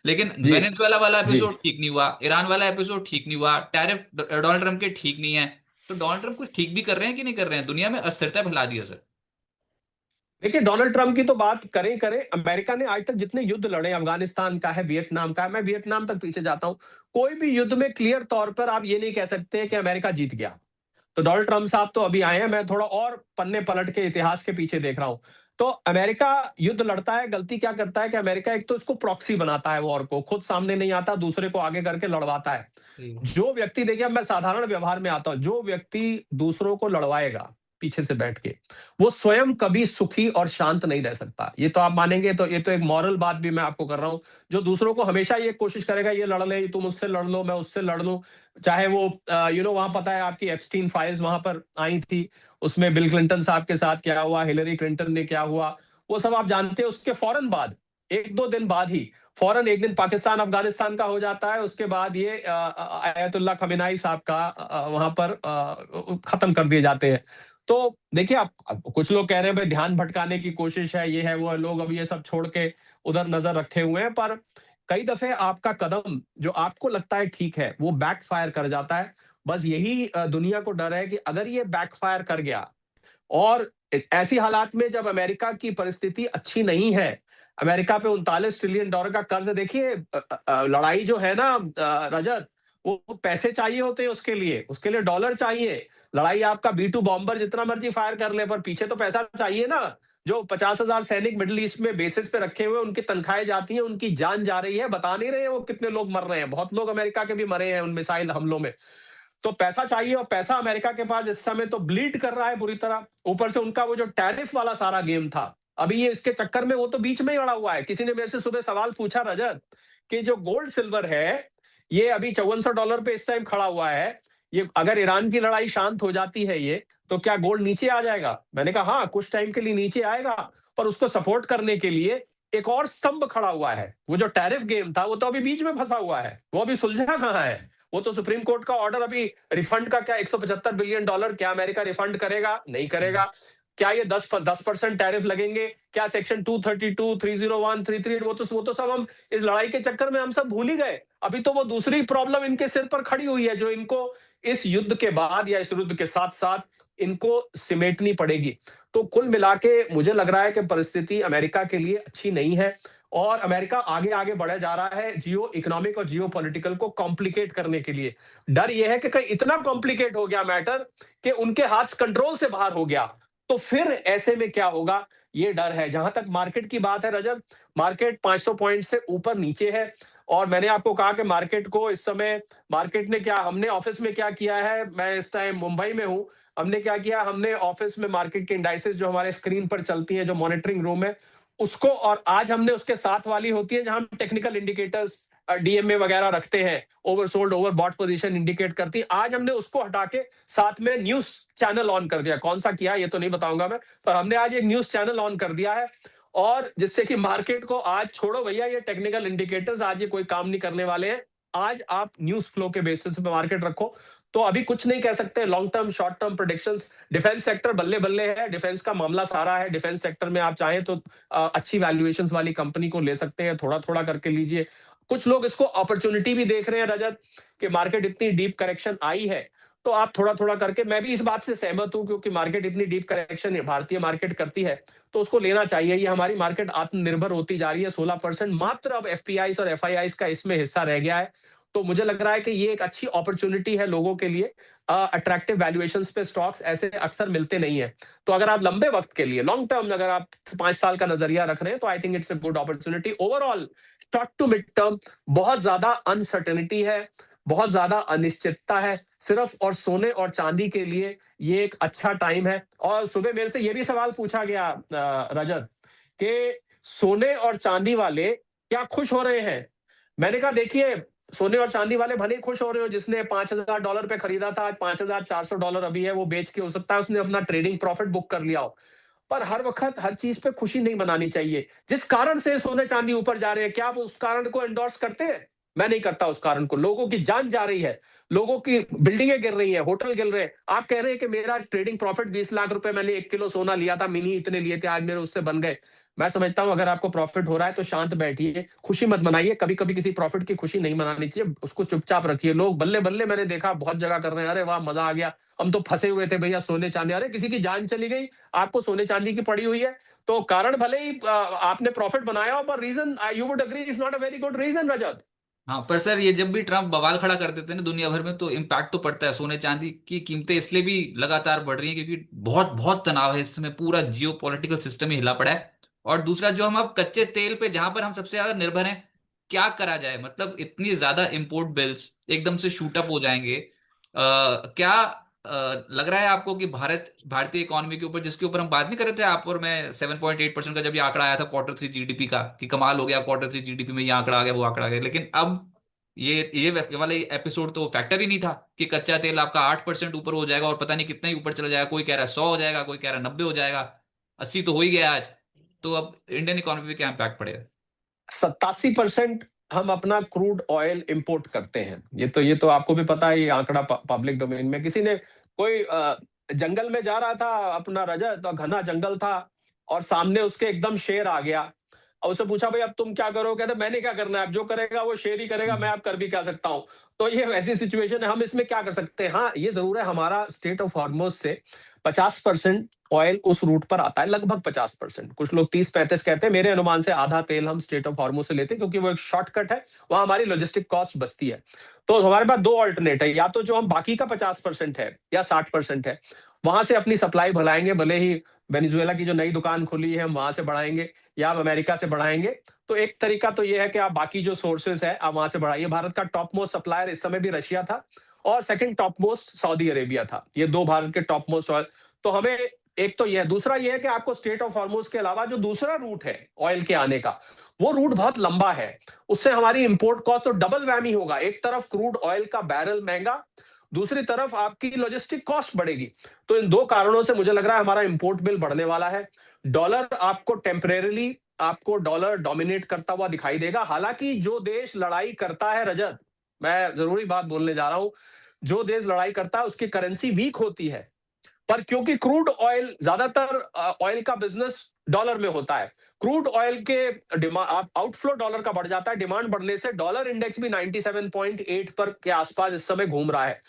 लेकिन जी। वेनेजुएला वाला जी। एपिसोड ठीक नहीं हुआ, ईरान वाला एपिसोड ठीक नहीं हुआ, टैरिफ डोनाल्ड ट्रम्प के ठीक नहीं है। तो डोनाल्ड ट्रम्प कुछ ठीक भी कर रहे हैं कि नहीं कर रहे हैं? दुनिया में अस्थिरता फैला दी है सर। देखिए, डोनाल्ड ट्रंप की तो बात करें ही करें। अमेरिका ने आज तक जितने युद्ध लड़े, अफगानिस्तान का है, वियतनाम का है, मैं वियतनाम तक पीछे जाता हूं, कोई भी युद्ध में क्लियर तौर पर आप ये नहीं कह सकते कि अमेरिका जीत गया। तो डोनाल्ड ट्रंप साहब तो अभी आए हैं, मैं थोड़ा और पन्ने पलट के इतिहास के पीछे देख रहा हूं। तो अमेरिका युद्ध लड़ता है, गलती क्या करता है कि अमेरिका एक तो इसको प्रॉक्सी बनाता है, वॉर को खुद सामने नहीं आता, दूसरे को आगे करके लड़वाता है। सही है। जो व्यक्ति, देखिए अब मैं साधारण व्यवहार में आता हूं, जो व्यक्ति दूसरों को लड़वाएगा पीछे से बैठ के, वो स्वयं कभी सुखी और शांत नहीं रह सकता। ये तो आप मानेंगे, तो ये तो एक मॉरल बात भी मैं आपको कर रहा हूं। जो दूसरों को हमेशा ये कोशिश करेगा, ये लड़ ले, तुम उससे लड़ लो, मैं उससे लड़ लूं, चाहे वो वहां पता है आपकी एप्स्टीन फाइल्स वहां पर आई थी, उसमें बिल क्लिंटन साहब के साथ क्या हुआ, हिलरी क्लिंटन ने क्या हुआ, वो सब आप जानते हैं। उसके फौरन बाद, एक दो दिन बाद ही, फौरन एक दिन पाकिस्तान अफगानिस्तान का हो जाता है, उसके बाद ये आयतुल्लाह खमेनाई साहब का वहां पर खत्म कर दिए जाते हैं। तो देखिए, आप अब कुछ लोग कह रहे हैं भाई ध्यान भटकाने की कोशिश है, ये है वो है, लोग अब ये सब छोड़ के उधर नजर रखे हुए हैं, पर कई दफे आपका कदम जो आपको लगता है ठीक है, वो बैकफायर कर जाता है। बस यही दुनिया को डर है कि अगर ये बैकफायर कर गया, और ऐसी हालात में जब अमेरिका की परिस्थिति अच्छी नहीं है, अमेरिका पे 39 ट्रिलियन डॉलर का कर्ज, देखिए लड़ाई जो है ना रजत, वो पैसे चाहिए होते हैं, उसके लिए डॉलर चाहिए। लड़ाई आपका B2 बॉम्बर जितना मर्जी फायर कर ले, पर पीछे तो पैसा चाहिए ना। जो 50,000 सैनिक मिडिल ईस्ट में बेसिस पे रखे हुए, उनकी तनख्वाहें जाती हैं, उनकी जान जा रही है, बता नहीं रहे हैं वो कितने लोग मर रहे हैं, बहुत लोग अमेरिका के भी मरे हैं उन मिसाइल हमलों में। तो पैसा चाहिए, और पैसा अमेरिका के पास इस समय तो ब्लीड कर रहा है बुरी तरह। ऊपर से उनका वो जो टैरिफ वाला सारा गेम था, अभी ये इसके चक्कर में वो तो बीच में ही अड़ा हुआ है। किसी ने मेरे से सुबह सवाल पूछा रजत, कि जो गोल्ड सिल्वर है, ये अभी $54 पे इस टाइम खड़ा हुआ है, ये अगर ईरान की लड़ाई शांत हो जाती है ये, तो क्या गोल्ड नीचे आ जाएगा? मैंने कहा हाँ, कुछ टाइम के लिए नीचे आएगा, पर उसको सपोर्ट करने के लिए एक और स्तंभ खड़ा हुआ है। वो जो टैरिफ गेम था, वो तो अभी बीच में फंसा हुआ है, वो अभी सुलझा कहाँ है? वो तो सुप्रीम कोर्ट का ऑर्डर अभी, रिफंड का क्या, $175 बिलियन, क्या अमेरिका रिफंड करेगा, नहीं करेगा? क्या ये 10% टैरिफ लगेंगे? क्या सेक्शन 232, 301, 338, वो तो सब हम इस लड़ाई के चक्कर में हम सब भूल ही गए। अभी तो वो दूसरी प्रॉब्लम इनके सिर पर खड़ी हुई है, जो इनको इस युद्ध के बाद या इस युद्ध के साथ साथ इनको सिमेटनी पड़ेगी। तो कुल मिला के मुझे लग रहा है कि परिस्थिति अमेरिका के लिए अच्छी नहीं है, और अमेरिका आगे आगे बढ़े जा रहा है जियो इकोनॉमिक और जियो पॉलिटिकल को कॉम्प्लिकेट करने के लिए। डर यह है कि कहीं इतना कॉम्प्लिकेट हो गया मैटर कि उनके हाथ कंट्रोल से बाहर हो गया, तो फिर ऐसे में क्या होगा, ये डर है। जहां तक मार्केट की बात है रजत, मार्केट 500 पॉइंट से ऊपर नीचे है। और मैंने आपको कहा कि मार्केट को इस समय, मार्केट ने क्या, हमने ऑफिस में क्या किया है, मैं इस टाइम मुंबई में हूं, हमने क्या किया, हमने ऑफिस में मार्केट के इंडाइसेस जो हमारे स्क्रीन पर चलती है, जो मॉनिटरिंग रूम है उसको, और आज हमने उसके साथ वाली होती है जहां हम टेक्निकल इंडिकेटर्स डीएमए वगैरह रखते हैं, oversold overbought position indicate करती है, आज हमने उसको हटा के साथ में न्यूज चैनल ऑन कर दिया। कौन सा किया ये तो नहीं बताऊंगा मैं, पर हमने आज एक न्यूज चैनल ऑन कर दिया है। और जिससे कि मार्केट को आज छोड़ो भैया ये टेक्निकल इंडिकेटर्स, आज ये कोई काम नहीं करने वाले हैं। आज आप न्यूज फ्लो के बेसिस पे मार्केट रखो। तो अभी कुछ नहीं कह सकते, long term short term predictions, defence sector बल्ले बल्ले है, डिफेंस का मामला सारा है। डिफेंस सेक्टर में आप चाहें तो अच्छी वैल्यूएशंस वाली कंपनी को ले सकते हैं, थोड़ा थोड़ा करके लीजिए। कुछ लोग इसको अपॉर्चुनिटी भी देख रहे हैं रजत, कि मार्केट इतनी डीप करेक्शन आई है, तो आप थोड़ा थोड़ा करके, मैं भी इस बात से सहमत हूं, क्योंकि मार्केट इतनी डीप करेक्शन भारतीय मार्केट करती है, तो उसको लेना चाहिए। ये हमारी मार्केट आत्मनिर्भर होती जा रही है, 16% मात्र अब एफपीआई और एफआईआई का इसमें हिस्सा रह गया है। तो मुझे लग रहा है कि ये एक अच्छी अपॉर्चुनिटी है लोगों के लिए। अट्रैक्टिव वैल्यूएशंस पे स्टॉक्स ऐसे अक्सर मिलते नहीं है। तो अगर आप लंबे वक्त के लिए, लॉन्ग टर्म, अगर आप 5 साल का नजरिया रख रहे हैं, तो I think it's a good opportunity. Overall short to mid term बहुत ज्यादा अनसर्टेनिटी है, बहुत ज्यादा अनिश्चितता है। सिर्फ और सोने और चांदी के लिए ये एक अच्छा टाइम है। और सुबह मेरे से ये भी सवाल पूछा गया रजत, कि सोने और चांदी वाले क्या खुश हो रहे हैं? मैंने कहा देखिए, सोने और चांदी वाले भले ही खुश हो रहे हो, जिसने $5,000 पे खरीदा था, आज $5,400 अभी है, वो बेच के हो सकता है उसने अपना ट्रेडिंग प्रॉफिट बुक कर लिया हो। पर हर वक्त हर चीज पे खुशी नहीं मनानी चाहिए। जिस कारण से सोने चांदी ऊपर जा रहे हैं, क्या आप उस कारण को एंडोर्स करते हैं? मैं नहीं करता उस कारण को। लोगों की जान जा रही है, लोगों की बिल्डिंगें गिर रही हैं, होटल गिर रहे हैं। आप कह रहे हैं कि मेरा ट्रेडिंग प्रॉफिट 20 लाख रुपए, मैंने 1 किलो सोना लिया था, मिनी इतने लिए थे, आज मेरे उससे बन गए। मैं समझता हूं अगर आपको प्रॉफिट हो रहा है तो शांत बैठिए, खुशी मत मनाइए। कभी कभी किसी प्रॉफिट की खुशी नहीं मनानी चाहिए, उसको चुपचाप रखिए। लोग बल्ले बल्ले मैंने देखा बहुत जगह कर रहे हैं, अरे वाह मजा आ गया, हम तो फंसे हुए थे भैया सोने चांदी। अरे किसी की जान चली गई, आपको सोने चांदी की पड़ी हुई है। तो कारण भले ही आपने प्रॉफिट बनाया हो, पर reason you would agree is not a very good reason, Rajat. हाँ पर सर, ये जब भी ट्रम्प बवाल खड़ा कर देते हैं ना दुनिया भर में, तो इम्पैक्ट तो पड़ता है। सोने चांदी की कीमतें इसलिए भी लगातार बढ़ रही हैं क्योंकि बहुत बहुत तनाव है इस समय, पूरा जियो पॉलिटिकल सिस्टम ही हिला पड़ा है। और दूसरा, जो हम अब कच्चे तेल पे जहां पर हम सबसे ज्यादा निर्भर हैं, क्या करा जाए? मतलब इतनी ज्यादा इंपोर्ट बिल्स एकदम से शूट अप हो जाएंगे। क्या लग रहा है आपको कि भारतीय इकोनॉमी के ऊपर, जिसके ऊपर हम बात नहीं कर रहे थे आप और मैं, 7.8% का जब ये आंकड़ा आया था Q3 जीडीपी का, कि कमाल हो गया, Q3 जीडीपी में ये आंकड़ा आ गया, वो आंकड़ा आ गया, लेकिन अब ये वाला एपिसोड तो फैक्टर ही नहीं था कि कच्चा तेल आपका 8% ऊपर हो जाएगा और पता नहीं कितना ही ऊपर चला जाएगा। कोई कह रहा है 100 हो जाएगा, कोई कह रहा है 90 हो जाएगा, 80 तो हो ही गया आज। तो अब इंडियन इकोनॉमी पे क्या इम्पैक्ट पड़ेगा? 87% हम अपना क्रूड ऑयल इंपोर्ट करते हैं। ये तो आपको भी पता है, ये आंकड़ा पब्लिक डोमेन में। किसी ने कोई जंगल में जा रहा था अपना, रजत, तो घना जंगल था और सामने उसके एकदम शेर आ गया और उससे पूछा भाई अब तुम क्या करो, कहते मैंने क्या करना है, अब जो करेगा वो शेर ही करेगा, मैं अब कर भी क्या सकता हूँ। तो ये वैसी सिचुएशन है, हम इसमें क्या कर सकते हैं। हाँ ये जरूर है, हमारा स्टेट ऑफ हॉर्मोज से 50% ऑयल उस रूट पर आता है, लगभग 50%। कुछ लोग 30-35 कहते हैं, मेरे अनुमान से आधा तेल हम स्टेट ऑफ हॉर्मोज से लेते हैं क्योंकि वो एक शॉर्टकट है, वहां हमारी लॉजिस्टिक कॉस्ट बचती है। तो हमारे पास दो ऑल्टरनेट है, या तो जो हम बाकी का 50% है या 60% है वहां से अपनी सप्लाई बढ़ाएंगे, भले ही वेनेजुएला की जो नई दुकान खुली है हम वहां से बढ़ाएंगे या आप अमेरिका से बढ़ाएंगे। तो एक तरीका तो ये है कि आप बाकी जो सोर्सेस है आप वहां से बढ़ाइए। भारत का टॉप मोस्ट सप्लायर इस समय भी रशिया था और second top most Saudi Arabia था, ये दो भारत के टॉप मोस्ट ऑयल। तो हमें एक तो यह, दूसरा यह है कि आपको स्टेट ऑफ हॉर्मोज के अलावा जो दूसरा रूट है ऑयल के आने का, वो रूट बहुत लंबा है, उससे हमारी इंपोर्ट कॉस्ट तो डबल वैमी होगा। एक तरफ क्रूड ऑयल का बैरल महंगा, दूसरी तरफ आपकी लॉजिस्टिक कॉस्ट बढ़ेगी। तो इन दो कारणों से मुझे लग रहा है हमारा इंपोर्ट बिल बढ़ने वाला है। डॉलर आपको टेम्परेरली, आपको डॉलर डोमिनेट करता हुआ दिखाई देगा। हालांकि जो देश लड़ाई करता है, रजत, मैं जरूरी बात बोलने जा रहा हूं, जो देश लड़ाई करता है उसकी करेंसी वीक होती है, पर क्योंकि क्रूड ऑयल, ज्यादातर ऑयल का बिजनेस डॉलर में होता है, क्रूड ऑयल के डिमांड, आउटफ्लो डॉलर का बढ़ जाता है। डिमांड बढ़ने से डॉलर इंडेक्स भी 97.8 पर के आसपास इस समय घूम रहा है।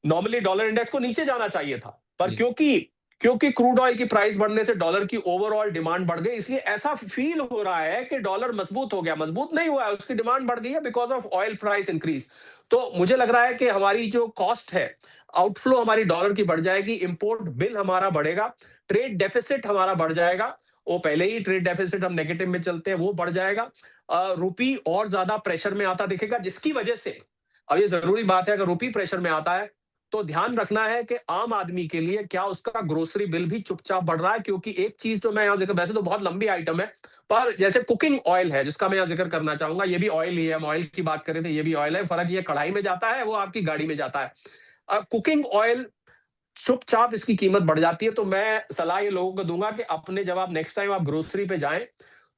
नॉर्मली डॉलर इंडेक्स को नीचे जाना चाहिए था, पर जी। क्योंकि क्योंकि क्रूड ऑयल की प्राइस बढ़ने से डॉलर की ओवरऑल डिमांड बढ़ गई, इसलिए ऐसा फील हो रहा है कि डॉलर मजबूत हो गया। मजबूत नहीं हुआ है, उसकी डिमांड बढ़ गई है because of oil price increase. तो मुझे लग रहा है कि हमारी जो कॉस्ट है, आउटफ्लो हमारी डॉलर की बढ़ जाएगी, इंपोर्ट बिल हमारा बढ़ेगा, ट्रेड डेफिसिट हमारा बढ़ जाएगा। वो पहले ही ट्रेड डेफिसिट हम नेगेटिव में चलते हैं, वो बढ़ जाएगा। रुपी और ज्यादा प्रेशर में आता दिखेगा, जिसकी वजह से, अब ये जरूरी बात है, अगर रुपी प्रेशर में आता है तो ध्यान रखना है कि आम आदमी के लिए क्या उसका ग्रोसरी बिल भी चुपचाप बढ़ रहा है। क्योंकि एक चीज जो मैं यहाँ जिक्र, वैसे तो बहुत लंबी आइटम है, पर जैसे कुकिंग ऑयल है जिसका मैं यहाँ जिक्र करना चाहूंगा, ये भी ऑयल ही है, हम ऑयल की बात करें तो ये भी ऑयल है। फर्क ये कढ़ाई में जाता है, वो आपकी गाड़ी में जाता है। कुकिंग ऑयल चुपचाप इसकी कीमत बढ़ जाती है। तो मैं सलाह ये लोगों को दूंगा कि अपने, जब आप नेक्स्ट टाइम आप ग्रोसरी पे जाएं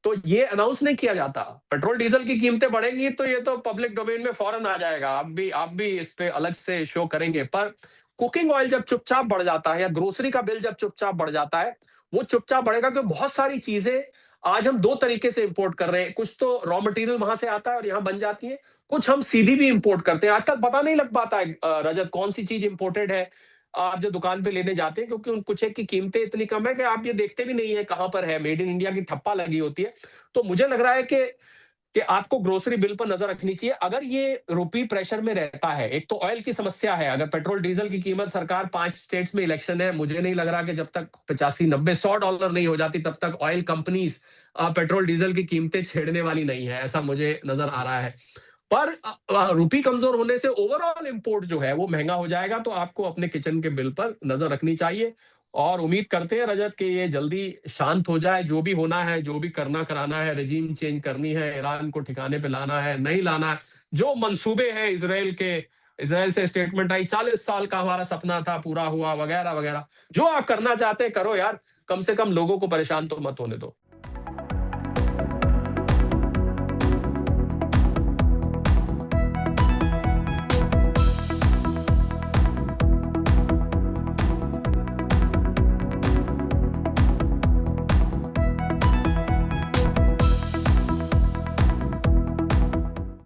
तो ये अनाउंस नहीं किया जाता, पेट्रोल डीजल की कीमतें बढ़ेंगी तो ये तो पब्लिक डोमेन में फौरन आ जाएगा, आप भी इस पे अलग से शो करेंगे। पर कुकिंग ऑयल जब चुपचाप बढ़ जाता है या ग्रोसरी का बिल जब चुपचाप बढ़ जाता है, वो चुपचाप बढ़ेगा क्योंकि बहुत सारी चीजें आज हम दो तरीके से इंपोर्ट कर रहे हैं। कुछ तो रॉ मटेरियल वहां से आता है और यहाँ बन जाती है, कुछ हम सीधी भी इंपोर्ट करते हैं। आजकल पता नहीं लग पाता है रजत, कौन सी चीज इंपोर्टेड है। आप जो दुकान पे लेने जाते हैं, क्योंकि उन कुछ एक की कीमतें इतनी कम है कि आप ये देखते भी नहीं है कहां पर है, मेड इन इंडिया की ठप्पा लगी होती है। तो मुझे लग रहा है कि आपको ग्रोसरी बिल पर नजर रखनी चाहिए। अगर ये रुपी प्रेशर में रहता है, एक तो ऑयल की समस्या है, अगर पेट्रोल डीजल की कीमत, सरकार 5 स्टेट्स में इलेक्शन है, मुझे नहीं लग रहा कि जब तक 85, 90, 100 डॉलर नहीं हो जाती तब तक ऑयल कंपनीज पेट्रोल डीजल की कीमतें छेड़ने वाली नहीं है, ऐसा मुझे नजर आ रहा है। पर रुपी कमजोर होने से ओवरऑल इंपोर्ट जो है वो महंगा हो जाएगा। तो आपको अपने किचन के बिल पर नजर रखनी चाहिए और उम्मीद करते हैं रजत कि ये जल्दी शांत हो जाए। जो भी होना है, जो भी करना कराना है, रेजिम चेंज करनी है, ईरान को ठिकाने पे लाना है, नहीं लाना है, जो मंसूबे हैं इसराइल के, इसराइल से स्टेटमेंट आई 40 साल का हमारा सपना था पूरा हुआ, वगैरह वगैरह, जो आप करना चाहते हैं करो यार, कम से कम लोगों को परेशान तो मत होने दो।